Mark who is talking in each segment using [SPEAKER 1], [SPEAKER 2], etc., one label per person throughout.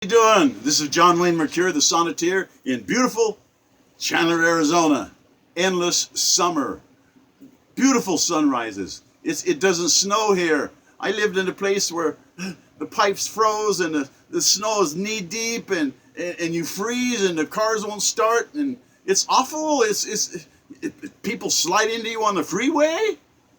[SPEAKER 1] you doing? This is John Wayne Mercure, the Sonneteer, in beautiful Chandler, Arizona. Endless summer. Beautiful sunrises. It doesn't snow here. I lived in a place where the pipes froze and the snow is knee deep and you freeze and the cars won't start and it's awful. People slide into you on the freeway.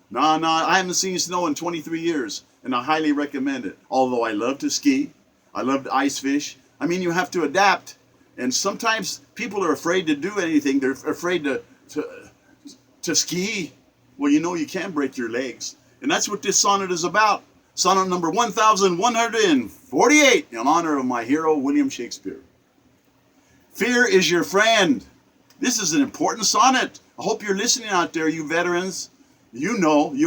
[SPEAKER 1] No, I haven't seen snow in 23 years and I highly recommend it. Although I love to ski. I love to ice fish. I mean, you have to adapt. And sometimes people are afraid to do anything. They're afraid to ski. Well, you can break your legs. And that's what this sonnet is about. Sonnet number 1148 in honor of my hero, William Shakespeare. Fear is your friend. This is an important sonnet. I hope you're listening out there, you veterans. You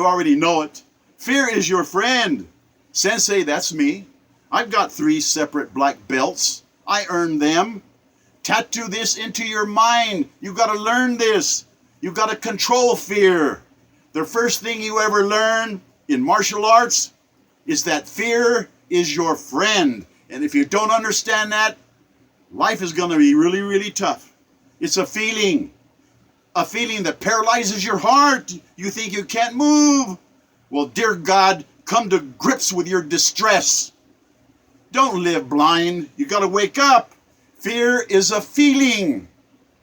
[SPEAKER 1] already know it. Fear is your friend. Sensei, that's me. I've got 3 separate black belts. I earned them. Tattoo this into your mind. You got to learn this. You got to control fear. The first thing you ever learn in martial arts is that fear is your friend. And if you don't understand that, life is going to be really, really tough. It's a feeling that paralyzes your heart. You think you can't move. Well, dear God, come to grips with your distress. Don't live blind. You got to wake up. Fear is a feeling,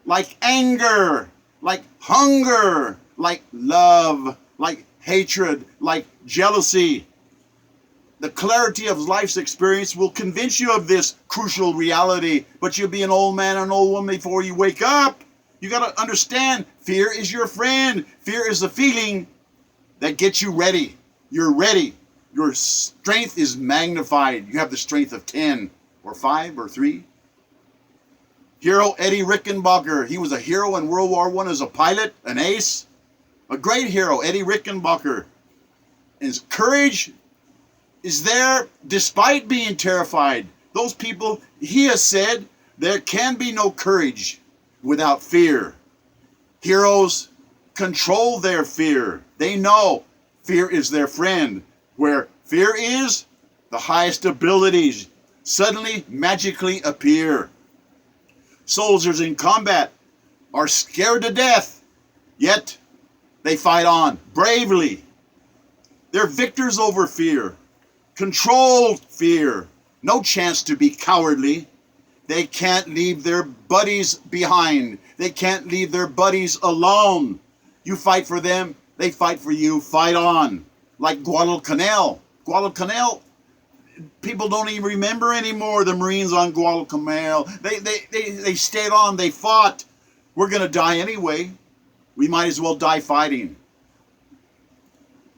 [SPEAKER 1] like anger, like hunger, like love, like hatred, like jealousy. The clarity of life's experience will convince you of this crucial reality, but you'll be an old man or an old woman before you wake up. You got to understand, fear is your friend. Fear is a feeling that gets you ready. You're ready. Your strength is magnified. You have the strength of 10 or 5 or 3. Hero Eddie Rickenbacker. He was a hero in World War I as a pilot, an ace. A great hero, Eddie Rickenbacker. His courage is there despite being terrified. Those people, he has said, there can be no courage without fear. Heroes control their fear. They know fear is their friend. Where fear is, the highest abilities suddenly magically appear. Soldiers in combat are scared to death, yet they fight on bravely. They're victors over fear, controlled fear, no chance to be cowardly. They can't leave their buddies behind. They can't leave their buddies alone. You fight for them, they fight for you. Fight on. Like Guadalcanal. Guadalcanal, people don't even remember anymore the Marines on Guadalcanal. They stayed on, they fought. We're going to die anyway. We might as well die fighting.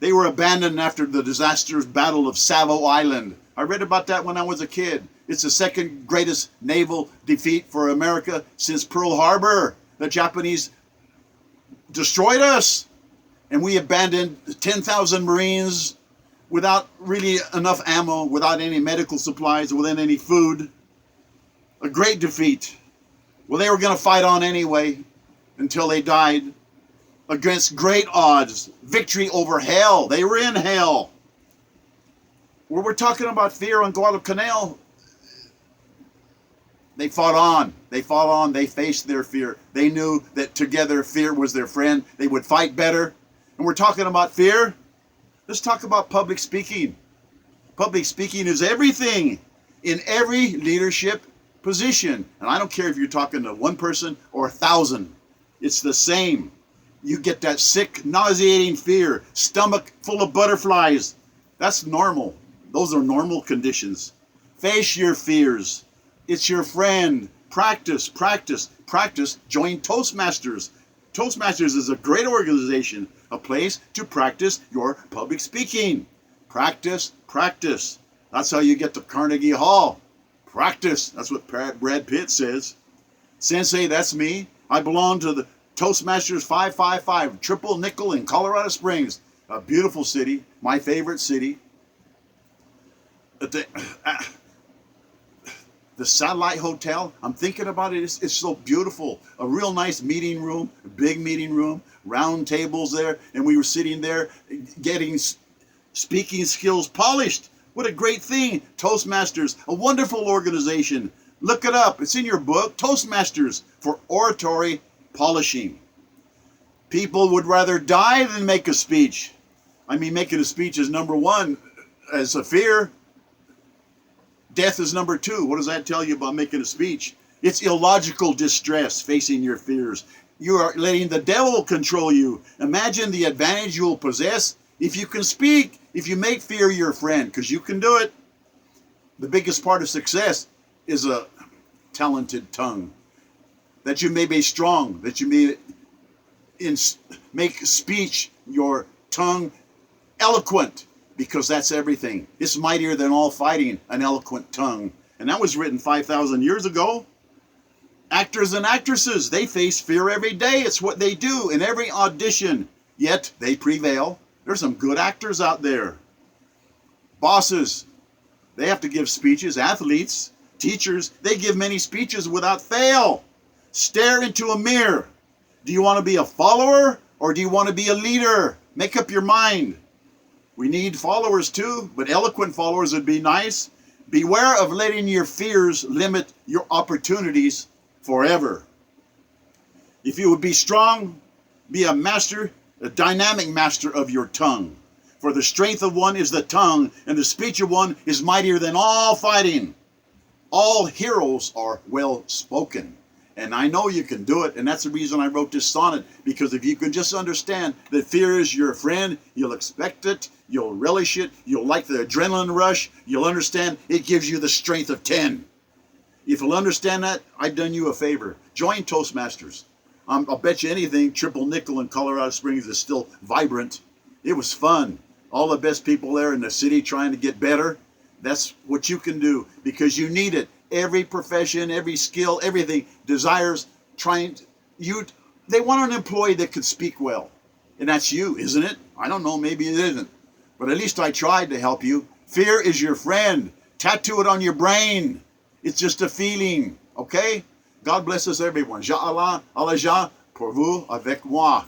[SPEAKER 1] They were abandoned after the disastrous Battle of Savo Island. I read about that when I was a kid. It's the second greatest naval defeat for America since Pearl Harbor. The Japanese destroyed us. And we abandoned 10,000 Marines without really enough ammo, without any medical supplies, without any food. A great defeat. Well, they were going to fight on anyway until they died. Against great odds. Victory over hell. They were in hell. Where we're talking about fear on Guadalcanal, they fought on. They fought on. They faced their fear. They knew that together fear was their friend. They would fight better. And we're talking about fear. Let's talk about public speaking. Public speaking is everything in every leadership position. And I don't care if you're talking to one person or 1,000. It's the same. You get that sick, nauseating fear, stomach full of butterflies. That's normal. Those are normal conditions. Face your fears. It's your friend. Practice, practice, practice. Join Toastmasters. Toastmasters is a great organization, a place to practice your public speaking. Practice, practice. That's how you get to Carnegie Hall. Practice. That's what Brad Pitt says. Sensei, that's me. I belong to the Toastmasters 555, Triple Nickel in Colorado Springs. A beautiful city, my favorite city. The Satellite Hotel, I'm thinking about it. It's so beautiful. A real nice meeting room, a big meeting room, round tables there. And we were sitting there getting speaking skills polished What a great thing. Toastmasters, a wonderful organization. Look it up. It's in your book. Toastmasters for oratory polishing. People would rather die than make a speech. I mean, making a speech is number one as a fear. Death is number two. What does that tell you about making a speech? It's illogical distress facing your fears. You are letting the devil control you. Imagine the advantage you will possess if you can speak, if you make fear your friend, because you can do it. The biggest part of success is a talented tongue. That you may be strong, that you may make speech, your tongue, eloquent, because that's everything. It's mightier than all fighting, an eloquent tongue. And that was written 5,000 years ago. Actors and actresses, they face fear every day. It's what they do in every audition. Yet they prevail. There's some good actors out there. Bosses, they have to give speeches. Athletes, teachers, they give many speeches without fail. Stare into a mirror. Do you want to be a follower or do you want to be a leader? Make up your mind. We need followers too, but eloquent followers would be nice. Beware of letting your fears limit your opportunities forever. If you would be strong, be a master, a dynamic master of your tongue. For the strength of one is the tongue, and the speech of one is mightier than all fighting. All heroes are well spoken. And I know you can do it, and that's the reason I wrote this sonnet, because if you can just understand that fear is your friend, you'll expect it, you'll relish it, you'll like the adrenaline rush, you'll understand it gives you the strength of 10. If you'll understand that, I've done you a favor. Join Toastmasters. I'll bet you anything, Triple Nickel in Colorado Springs is still vibrant. It was fun. All the best people there in the city trying to get better. That's what you can do because you need it. Every profession, every skill, everything desires they want an employee that could speak well. And that's you, isn't it? I don't know, maybe it isn't. But at least I tried to help you. Fear is your friend. Tattoo it on your brain. It's just a feeling, okay? God bless us everyone. Ja Allah, Allah Ja, pour vous, avec moi.